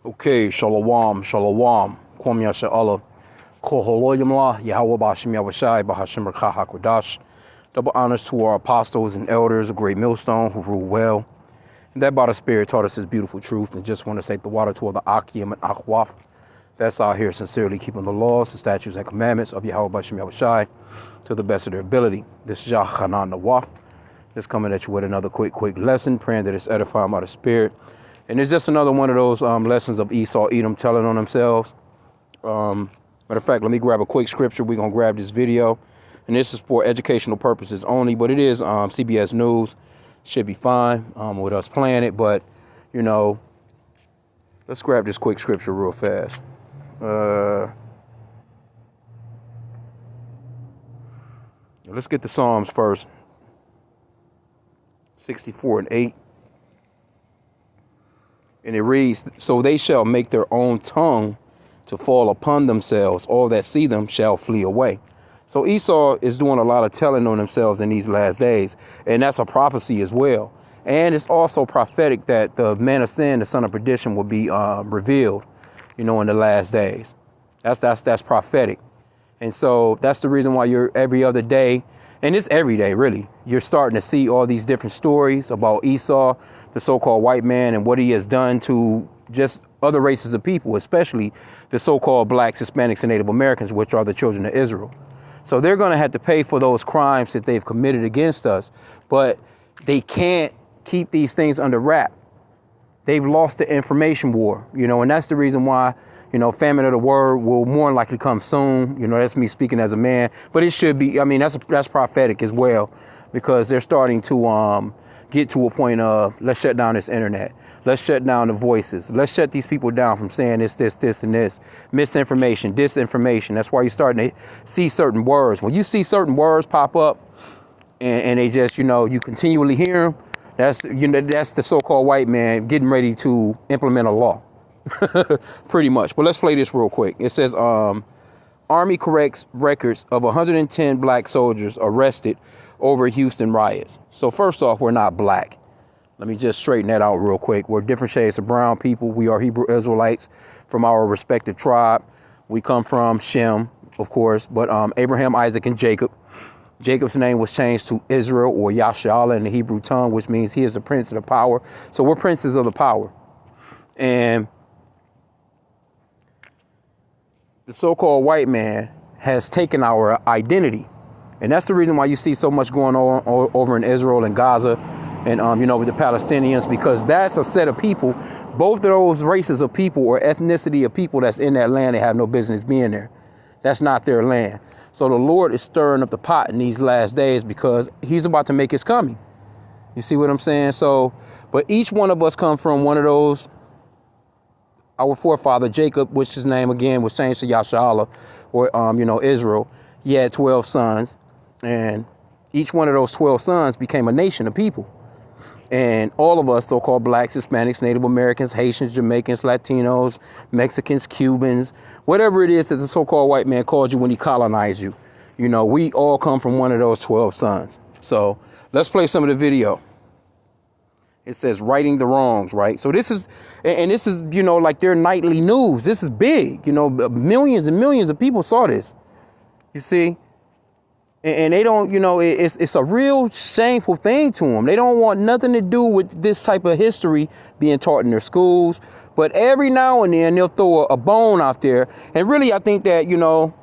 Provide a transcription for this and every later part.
Okay, shalom, shalom. Kwam Yasha Allah. Koholoyamla, Yahweh Bashim Yahweh Bahashim Hakodash. Double honors to our apostles and elders, a great millstone who rule well. And that by the Spirit taught us this beautiful truth. And just want to say the water to all the H.I.M and Akhwaf. That's out here sincerely keeping the laws, the statutes, and commandments of Yahweh Bashim Yahweh to the best of their ability. This is Yahanan Nawah. Just coming at you with another quick lesson, praying that it's edifying by the Spirit. And it's just another one of those lessons of Esau, Edom telling on themselves. Matter of fact, let me grab a quick scripture. We're going to grab this video. And this is for educational purposes only. But it is CBS News. Should be fine with us playing it. But, you know, let's grab this quick scripture real fast. Let's get the Psalms first. 64:8. And it reads, so they shall make their own tongue to fall upon themselves. All that see them shall flee away. So Esau is doing a lot of telling on themselves in these last days. And that's a prophecy as well. And it's also prophetic that the man of sin, the son of perdition, will be revealed, you know, in the last days. That's prophetic. And so that's the reason why you're every other day, and it's every day, really, you're starting to see all these different stories about Esau, the so-called white man, and what he has done to just other races of people, especially the so-called blacks, Hispanics, and Native Americans, which are the children of Israel. So they're going to have to pay for those crimes that they've committed against us, but they can't keep these things under wrap. They've lost the information war, you know, and that's the reason why, you know, famine of the word will more likely come soon. You know, that's me speaking as a man, but it should be. I mean, that's prophetic as well, because they're starting to get to a point of, let's shut down this internet. Let's shut down the voices. Let's shut these people down from saying this, and this. Misinformation, disinformation. That's why you're starting to see certain words. When you see certain words pop up and they just, you know, you continually hear them, that's, you know, that's the so-called white man getting ready to implement a law. Pretty much. But let's play this real quick. It says, Army corrects records of 110 black soldiers arrested over Houston riots. So first off, we're not black. Let me just straighten that out real quick. We're different shades of brown people. We are Hebrew Israelites from our respective tribe. We come from H.I.M, of course, but Abraham, Isaac, and Jacob. Jacob's name was changed to Israel, or Yashala in the Hebrew tongue, which means he is the prince of the power. So we're princes of the power. And the so-called white man has taken our identity. And that's the reason why you see so much going on over in Israel and Gaza and, you know, with the Palestinians, because that's a set of people. Both of those races of people or ethnicity of people that's in that land, they have no business being there. That's not their land. So the Lord is stirring up the pot in these last days because he's about to make his coming. You see what I'm saying? So, but each one of us come from one of those. Our forefather, Jacob, which his name again was changed to Yashala, or, you know, Israel. He had 12 sons, and each one of those 12 sons became a nation of people. And all of us, so-called blacks, Hispanics, Native Americans, Haitians, Jamaicans, Latinos, Mexicans, Cubans, whatever it is that the so-called white man called you when he colonized you, you know, we all come from one of those 12 sons. So let's play some of the video. It says righting the wrongs, right? So this is, you know, like their nightly news. This is big, you know, millions and millions of people saw this, you see? And they don't, you know, it's a real shameful thing to them. They don't want nothing to do with this type of history being taught in their schools. But every now and then they'll throw a bone out there. And really, I think that, you know,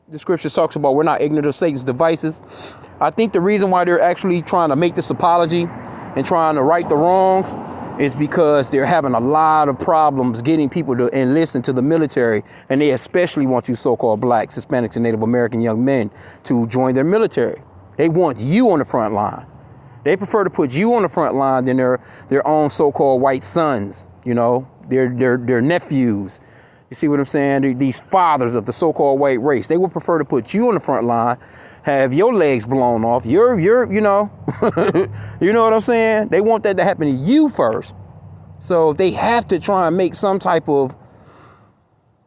the scripture talks about we're not ignorant of Satan's devices. I think the reason why they're actually trying to make this apology and trying to right the wrongs is because they're having a lot of problems getting people to enlist into the military. And they especially want you so-called blacks, Hispanics, and Native American young men to join their military. They want you on the front line. They prefer to put you on the front line than their own so-called white sons, you know, their nephews. You see what I'm saying? These fathers of the so-called white race, they would prefer to put you on the front line, have your legs blown off. You're, you know, you know what I'm saying? They want that to happen to you first. So they have to try and make some type of,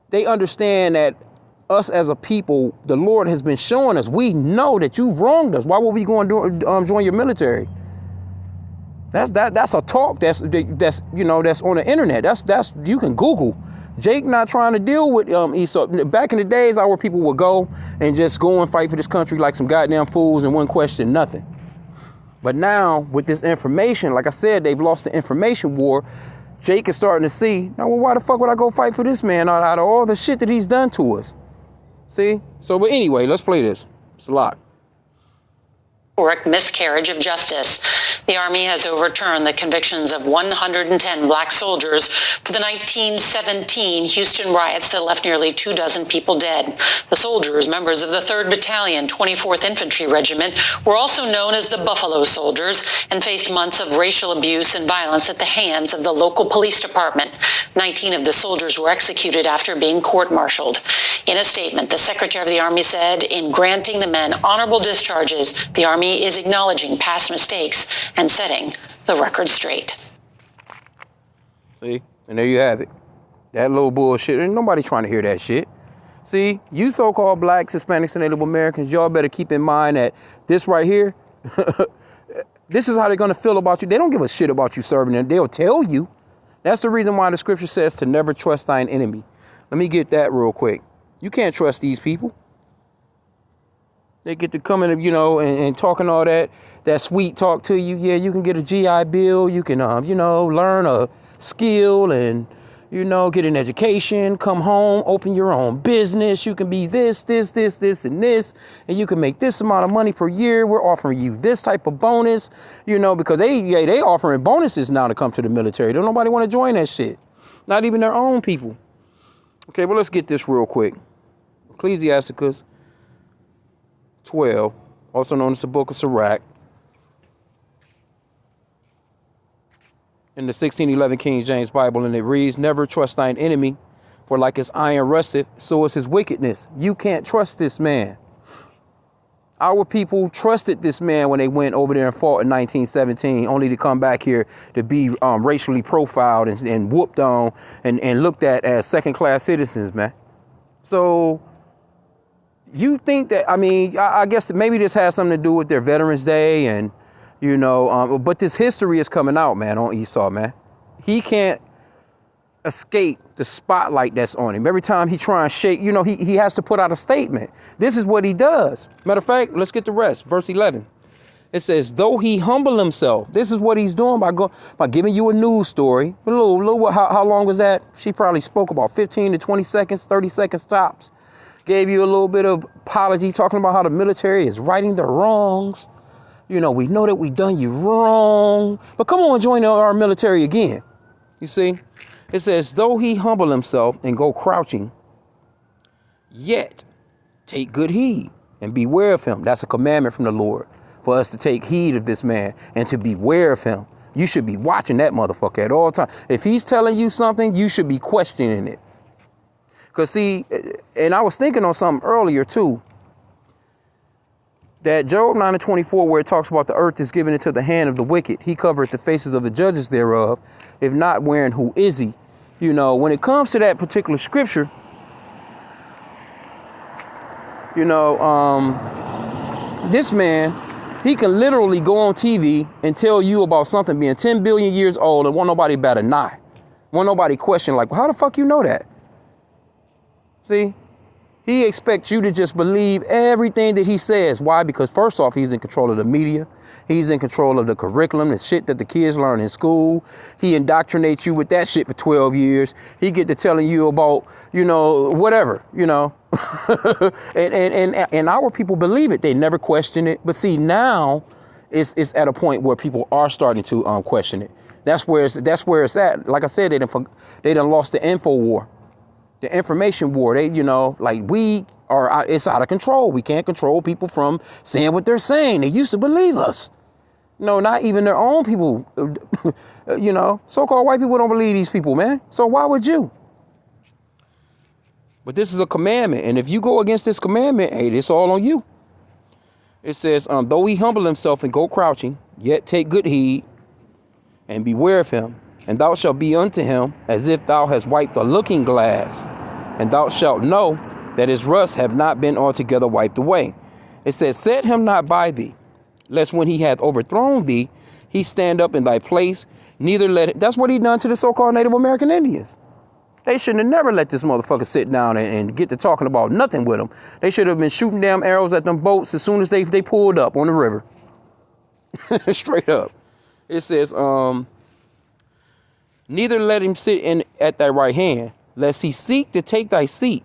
they understand that us as a people, the Lord has been showing us, we know that you've wronged us. Why would we go and join your military? That's a talk that's you know, that's on the internet. That's you can Google. Jake not trying to deal with Esau. Back in the days, our people would go and just go and fight for this country like some goddamn fools and wouldn't question nothing. But now with this information, like I said, they've lost the information war. Jake is starting to see, now, well, why the fuck would I go fight for this man out of all the shit that he's done to us? See? So, but anyway, let's play this. It's a lot. Miscarriage of justice. The Army has overturned the convictions of 110 black soldiers for the 1917 Houston riots that left nearly 24 people dead. The soldiers, members of the 3rd Battalion, 24th Infantry Regiment, were also known as the Buffalo Soldiers and faced months of racial abuse and violence at the hands of the local police department. 19 of the soldiers were executed after being court-martialed. In a statement, the Secretary of the Army said, in granting the men honorable discharges, the Army is acknowledging past mistakes and setting the record straight. See? And there you have it. That little bullshit. Ain't nobody trying to hear that shit. See? You so-called blacks, Hispanics, and Native Americans, y'all better keep in mind that this right here, this is how they're going to feel about you. They don't give a shit about you serving them. They'll tell you. That's the reason why the scripture says to never trust thine enemy. Let me get that real quick. You can't trust these people. They get to come in, you know, and talking all that sweet talk to you. Yeah, you can get a GI Bill. You can, you know, learn a skill and, you know, get an education, come home, open your own business. You can be this, and this, and you can make this amount of money per year. We're offering you this type of bonus, you know, because they offering bonuses now to come to the military. Don't nobody want to join that shit. Not even their own people. Okay, well, let's get this real quick. Ecclesiasticus 12, also known as the Book of Sirach, in the 1611 King James Bible, and it reads, never trust thine enemy, for like his iron rusteth, so is his wickedness. You can't trust this man. Our people trusted this man when they went over there and fought in 1917, only to come back here to be racially profiled and whooped on and looked at as second-class citizens, man. So you think that, I mean, I guess maybe this has something to do with their Veterans Day and, you know, but this history is coming out, man, on Esau, man. He can't escape the spotlight that's on him. Every time he try and shake, you know, he has to put out a statement. This is what he does. Matter of fact, let's get the rest. Verse 11. It says, though he humble himself, this is what he's doing by giving you a news story. How long was that? She probably spoke about 15 to 20 seconds, 30 seconds tops. Gave you a little bit of apology, talking about how the military is righting their wrongs. You know, we know that we done you wrong, but come on, join our military again. You see, it says, though he humble himself and go crouching, yet take good heed and beware of him. That's a commandment from the Lord for us to take heed of this man and to beware of him. You should be watching that motherfucker at all times. If he's telling you something, you should be questioning it. Because see, and I was thinking on something earlier too, that Job 9:24, where it talks about the earth is given into the hand of the wicked. He covereth the faces of the judges thereof. If not, wherein who is he? You know, when it comes to that particular scripture, you know, this man, he can literally go on TV and tell you about something being 10 billion years old and won't nobody bat an eye. Won't nobody question, like, well, how the fuck you know that? See, he expects you to just believe everything that he says. Why? Because first off, he's in control of the media. He's in control of the curriculum, the shit that the kids learn in school. He indoctrinates you with that shit for 12 years. He get to telling you about, you know, whatever, you know. and our people believe it. They never question it. But see, now it's at a point where people are starting to question it. That's where it's at. Like I said, they done lost the info war. The information war, you know, like it's out of control. We can't control people from saying what they're saying. They used to believe us. No, not even their own people. You know, so-called white people don't believe these people, man. So why would you? But this is a commandment. And if you go against this commandment, hey, it's all on you. It says, though he humble himself and go crouching, yet take good heed and beware of him. And thou shalt be unto him as if thou hast wiped a looking glass. And thou shalt know that his rust have not been altogether wiped away. It says, set him not by thee, lest when he hath overthrown thee, he stand up in thy place, neither let it. That's what he done to the so-called Native American Indians. They shouldn't have never let this motherfucker sit down and get to talking about nothing with them. They should have been shooting damn arrows at them boats as soon as they pulled up on the river. Straight up. It says, neither let him sit in at thy right hand, lest he seek to take thy seat.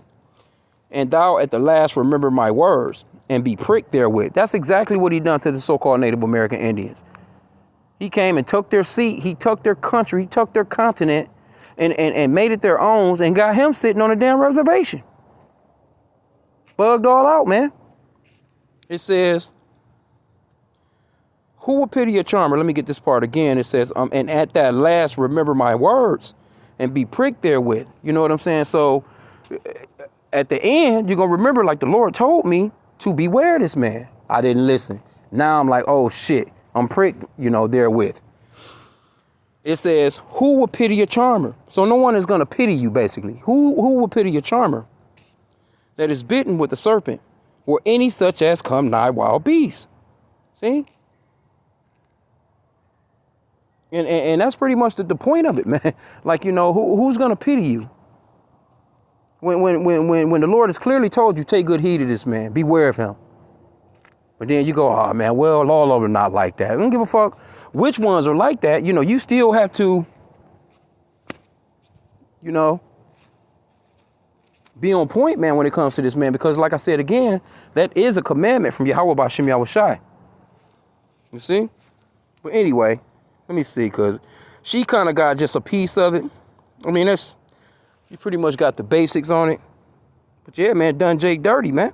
And thou at the last remember my words, and be pricked therewith. That's exactly what he done to the so-called Native American Indians. He came and took their seat. He took their country. He took their continent. And made it their own and got him sitting on a damn reservation. Bugged all out, man. It says, who will pity a charmer? Let me get this part again. It says, and at that last remember my words and be pricked therewith. You know what I'm saying? So at the end, you're going to remember like the Lord told me to beware this man. I didn't listen. Now I'm like, oh shit, I'm pricked, therewith. It says, who will pity a charmer? So no one is going to pity you, basically. Who will pity a charmer that is bitten with the serpent, or any such as come nigh wild beasts? See? And that's pretty much the point of it, man. Like, who's going to pity you? When the Lord has clearly told you, take good heed of this man, beware of him. But then you go, oh man, well, all of them not like that. I don't give a fuck which ones are like that. You still have to, be on point, man, when it comes to this, man. Because like I said again, that is a commandment from Yahweh by H.I.M. Yahushai. You see? But anyway, let me see, because she kind of got just a piece of it. I mean, you pretty much got the basics on it. But yeah, man, done Jake dirty, man.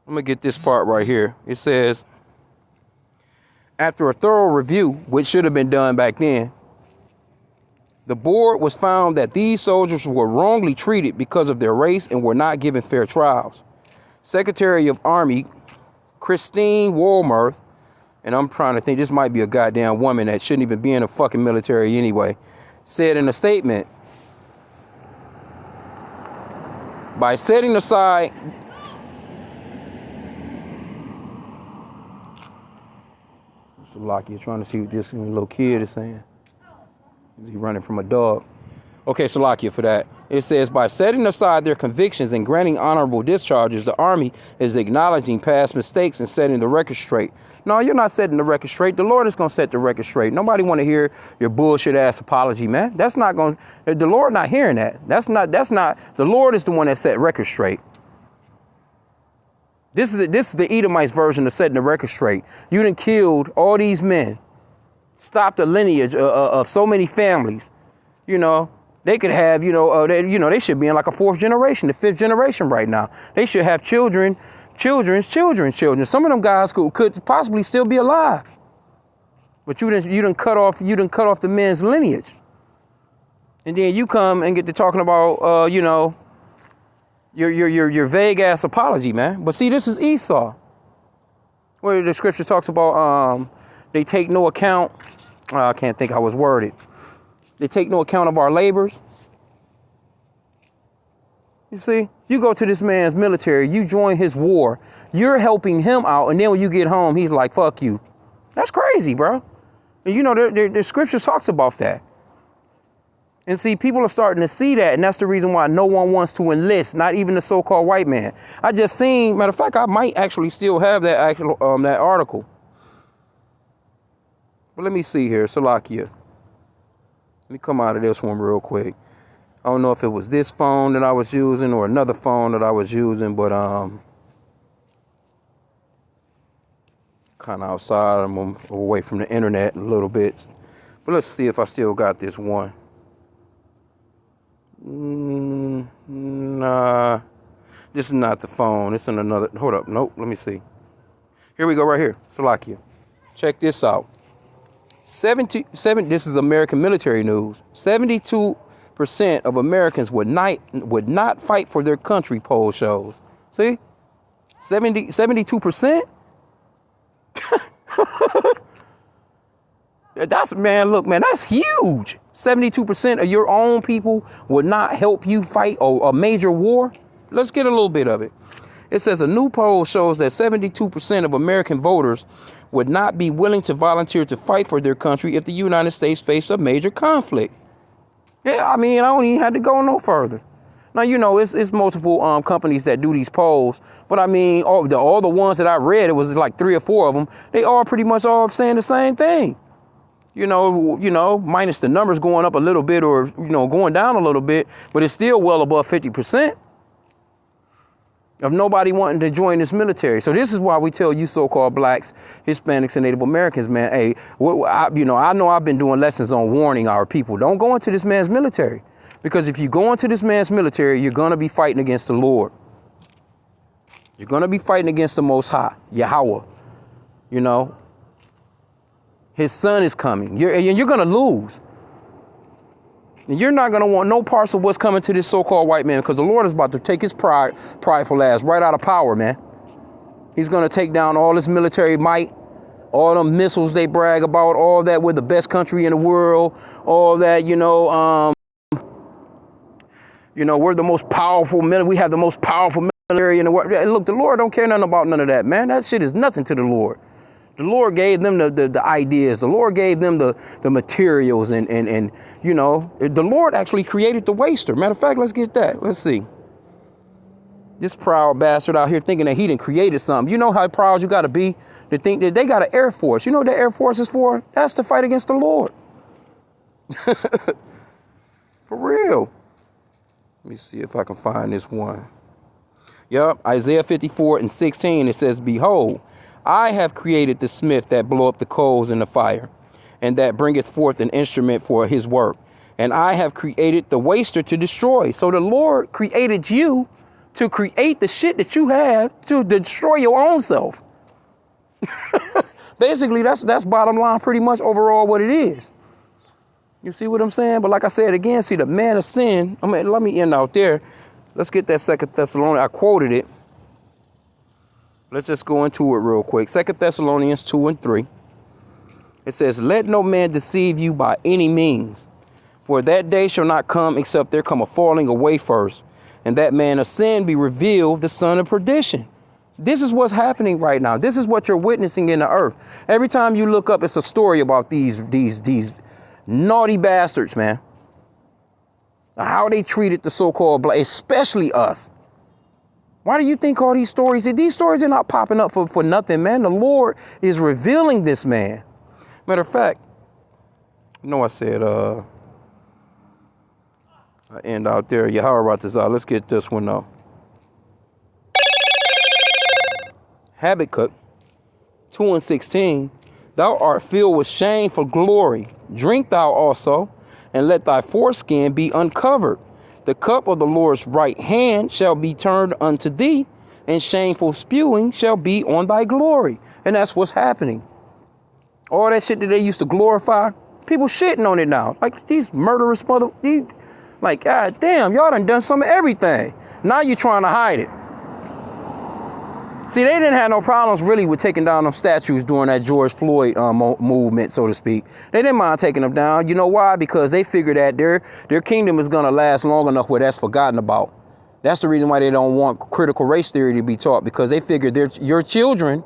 I'm going to get this part right here. It says, after a thorough review, which should have been done back then, the board was found that these soldiers were wrongly treated because of their race and were not given fair trials. Secretary of Army Christine Woolworth, and I'm trying to think, this might be a goddamn woman that shouldn't even be in the fucking military anyway, said in a statement, by setting aside Salakia trying to see what this little kid is saying. He's running from a dog. Okay, Salakia for that. It says, by setting aside their convictions and granting honorable discharges, the Army is acknowledging past mistakes and setting the record straight. No, you're not setting the record straight. The Lord is going to set the record straight. Nobody want to hear your bullshit ass apology, man. That's not going to, the Lord not hearing that. That's not, the Lord is the one that set record straight. This is the Edomites version of setting the record straight. You done killed all these men, stopped the lineage of so many families. They could have, they should be in like a fourth generation, the fifth generation right now. They should have children. Some of them guys could possibly still be alive. But you done cut off the men's lineage. And then you come and get to talking about, your vague ass apology, man. But see, this is Esau, where the scripture talks about they take no account. I can't think how it's worded. They take no account of our labors. You see, you go to this man's military, you join his war, you're helping him out, and then when you get home, he's like, fuck you. That's crazy, bro. And the scripture talks about that. And see, people are starting to see that, and that's the reason why no one wants to enlist, not even the so-called white man. I just seen, matter of fact, I might actually still have that that article. But let me see here, Salakia. Let me come out of this one real quick. I don't know if it was this phone that I was using or another phone that I was using, but kind of outside. I'm away from the internet a little bit. But let's see if I still got this one. Nah, this is not the phone. It's in another. Hold up. Nope. Let me see. Here we go right here. Salakia. Check this out. 77. This is American military news. 72% of Americans would not fight for their country, poll shows. See? 72%? That's, man, look, man, that's huge. 72% of your own people would not help you fight a major war. let's get a little bit of it. It says a new poll shows that 72% of American voters would not be willing to volunteer to fight for their country if the United States faced a major conflict. Yeah, I mean, I don't even have to go no further. Now, you know, it's multiple companies that do these polls, but I mean, all the ones that I read, it was like 3 or 4 of them. They all pretty much all saying the same thing. You know, minus the numbers going up a little bit or, you know, going down a little bit, but it's still well above 50% of nobody wanting to join this military. So this is why we tell you so-called blacks, Hispanics, and Native Americans, man, hey, I know I've been doing lessons on warning our people. Don't go into this man's military. Because if you go into this man's military, you're going to be fighting against the Lord. You're going to be fighting against the Most High, Yahweh. You know, his son is coming. You're going to lose. And you're not going to want no parts of what's coming to this so-called white man, because the Lord is about to take his prideful ass right out of power, man. He's going to take down all this military might, all them missiles they brag about, all that. We're the best country in the world, all that, we're the most powerful military. We have the most powerful military in the world. Look, the Lord don't care nothing about none of that, man. That shit is nothing to the Lord. The Lord gave them the ideas. The Lord gave them the materials and the Lord actually created the waster. Matter of fact, let's get that. Let's see. This proud bastard out here thinking that he done created something. You know how proud you got to be to think that they got an Air Force. You know what the Air Force is for? That's to fight against the Lord. For real. Let me see if I can find this one. Yup, Isaiah 54:16, it says, "Behold, I have created the smith that blow up the coals in the fire, and that bringeth forth an instrument for his work. And I have created the waster to destroy." So the Lord created you to create the shit that you have to destroy your own self. Basically, that's bottom line pretty much overall what it is. You see what I'm saying? But like I said again, see the man of sin. I mean, let me end out there. Let's get that 2 Thessalonians. I quoted it. Let's just go into it real quick. 2 Thessalonians 2:3. It says, "Let no man deceive you by any means, for that day shall not come except there come a falling away first, and that man of sin be revealed, the son of perdition." This is what's happening right now. This is what you're witnessing in the earth. Every time you look up, it's a story about these naughty bastards, man. How they treated the so-called black, especially us. Why do you think all these stories are not popping up for nothing, man? The Lord is revealing this, man. Matter of fact, I said, I end out there. Yeah, how about this out? Let's get this one though. Habakkuk 2:16, "Thou art filled with shame for glory. Drink thou also, and let thy foreskin be uncovered. The cup of the Lord's right hand shall be turned unto thee, and shameful spewing shall be on thy glory." And that's what's happening. All that shit that they used to glorify, people shitting on it now. Like these murderous like, God damn, y'all done some of everything. Now you're trying to hide it. See, they didn't have no problems really with taking down them statues during that George Floyd movement, so to speak. They didn't mind taking them down. You know why? Because they figure that their kingdom is going to last long enough where that's forgotten about. That's the reason why they don't want critical race theory to be taught, because they figure your children,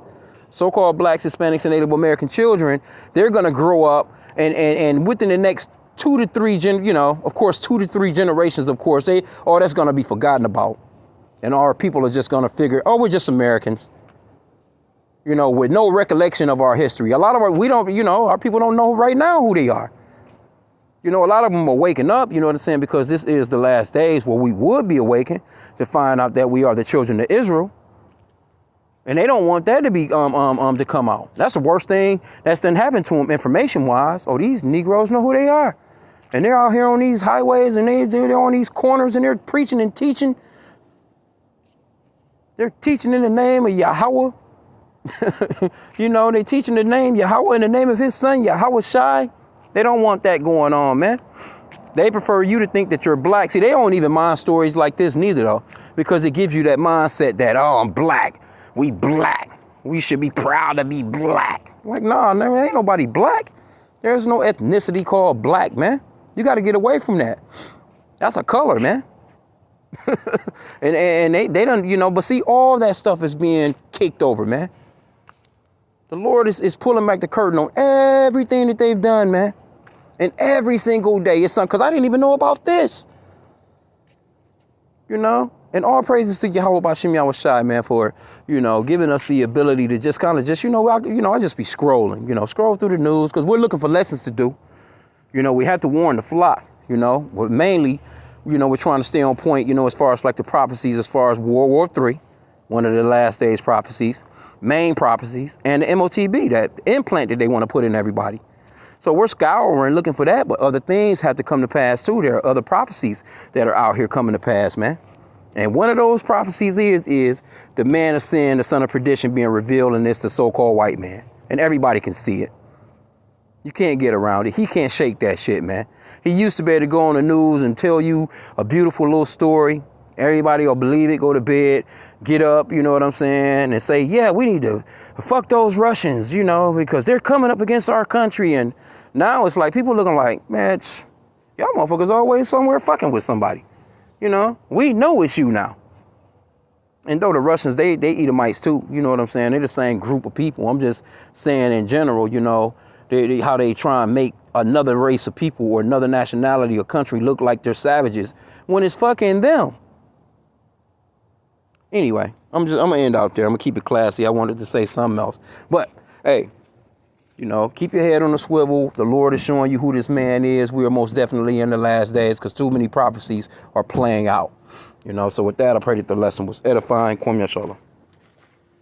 so-called blacks, Hispanics, and Native American children, they're going to grow up and within the next 2 to 3, 2 to 3 generations, of course, that's going to be forgotten about. And our people are just going to figure, oh, we're just Americans, with no recollection of our history. A lot of our people don't know right now who they are. A lot of them are waking up, you know what I'm saying? Because this is the last days where we would be awakened to find out that we are the children of Israel. And they don't want that to be, to come out. That's the worst thing that's done happened to them information wise. Oh, these Negroes know who they are. And they're out here on these highways and they're on these corners and they're preaching and teaching. They're teaching in the name of Yahweh. They teaching the name Yahweh in the name of his son, Yahweh Shai. They don't want that going on, man. They prefer you to think that you're black. See, they don't even mind stories like this neither, though, because it gives you that mindset that, oh, I'm black. We black. We should be proud to be black. Like, nah, there ain't nobody black. There's no ethnicity called black, man. You got to get away from that. That's a color, man. and they don't, you know, but see, all that stuff is being kicked over, man. The Lord is pulling back the curtain on everything that they've done, man. And every single day it's something, because I didn't even know about this. You know? And all praises to Yahweh Bashim Yahushai, man, for, you know, giving us the ability to just kind of just, you know, I just be scrolling, you know, scroll through the news, because we're looking for lessons to do. You know, we have to warn the flock, you know, but mainly, you know, we're trying to stay on point, you know, as far as like the prophecies, as far as World War III, one of the last days prophecies, main prophecies, and the MOTB, that implant that they want to put in everybody. So we're scouring looking for that, but other things have to come to pass too. There are other prophecies that are out here coming to pass, man. And one of those prophecies is the man of sin, the son of perdition being revealed in this, the so-called white man. And everybody can see it. You can't get around it. He can't shake that shit, man. He used to be able to go on the news and tell you a beautiful little story. Everybody will believe it, go to bed, get up, you know what I'm saying, and say, yeah, we need to fuck those Russians, you know, because they're coming up against our country. And now it's like people looking like, man, y'all motherfuckers always somewhere fucking with somebody. You know, we know it's you now. And though the Russians, they Edomites too, you know what I'm saying? They're the same group of people. I'm just saying in general, you know, how they try and make another race of people or another nationality or country look like they're savages when it's fucking them. Anyway, I'm gonna end out there. I'm gonna keep it classy. I wanted to say something else. But hey, you know, keep your head on the swivel. The Lord is showing you who this man is. We are most definitely in the last days because too many prophecies are playing out. You know, so with that, I pray that the lesson was edifying. Kwam Yashala.